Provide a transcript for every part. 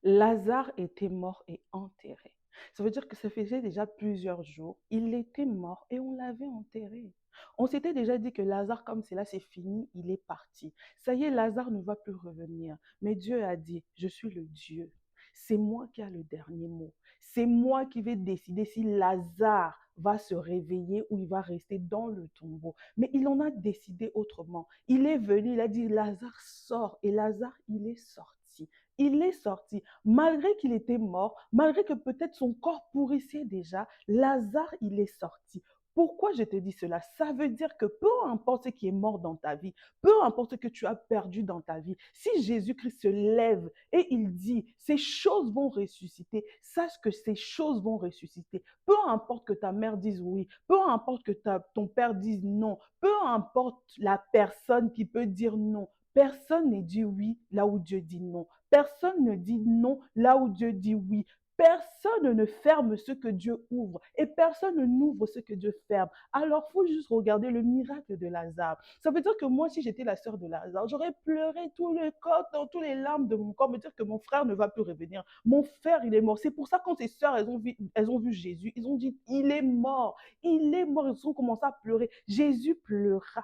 Lazare était mort et enterré. Ça veut dire que ça faisait déjà plusieurs jours. Il était mort et on l'avait enterré. On s'était déjà dit que Lazare, comme c'est là, c'est fini, il est parti. Ça y est, Lazare ne va plus revenir. Mais Dieu a dit, je suis le Dieu. C'est moi qui ai le dernier mot. C'est moi qui vais décider si Lazare va se réveiller ou il va rester dans le tombeau. Mais il en a décidé autrement. Il est venu, il a dit, Lazare sort. Et Lazare, il est sorti. Il est sorti. Malgré qu'il était mort, malgré que peut-être son corps pourrissait déjà, Lazare, il est sorti. Pourquoi je te dis cela? Ça veut dire que peu importe ce qui est mort dans ta vie, peu importe ce que tu as perdu dans ta vie, si Jésus-Christ se lève et il dit, ces choses vont ressusciter, sache que ces choses vont ressusciter. Peu importe que ta mère dise oui, peu importe que ton père dise non, peu importe la personne qui peut dire non, personne ne dit oui là où Dieu dit non. Personne ne dit non là où Dieu dit oui. Personne ne ferme ce que Dieu ouvre et personne n'ouvre ce que Dieu ferme. Alors, il faut juste regarder le miracle de Lazare. Ça veut dire que moi, si j'étais la sœur de Lazare, j'aurais pleuré tout le corps, dans tous les larmes de mon corps, me dire que mon frère ne va plus revenir. Mon frère, il est mort. C'est pour ça, quand ces sœurs, elles ont vu Jésus, ils ont dit, il est mort. Il est mort. Ils ont commencé à pleurer. Jésus pleura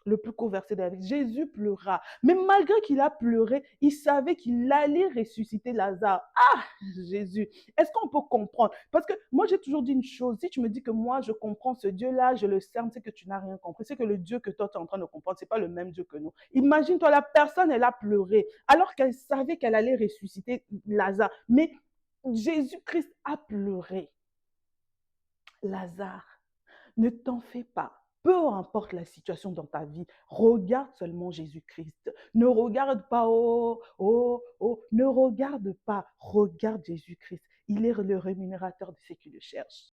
le plus court verset de la vie. Jésus pleura. Mais malgré qu'il a pleuré, il savait qu'il allait ressusciter Lazare. Ah, Jésus. Est-ce qu'on peut comprendre? Parce que moi, j'ai toujours dit une chose. Si tu me dis que moi, je comprends ce Dieu-là, je le cerne, c'est que tu n'as rien compris. C'est que le Dieu que toi, tu es en train de comprendre, c'est pas le même Dieu que nous. Imagine-toi, la personne, elle a pleuré, alors qu'elle savait qu'elle allait ressusciter Lazare. Mais Jésus-Christ a pleuré. Lazare, ne t'en fais pas. Peu importe la situation dans ta vie, regarde seulement Jésus-Christ. Ne regarde pas, oh, oh, oh, ne regarde pas, regarde Jésus-Christ. Il est le rémunérateur de ceux qui le cherchent.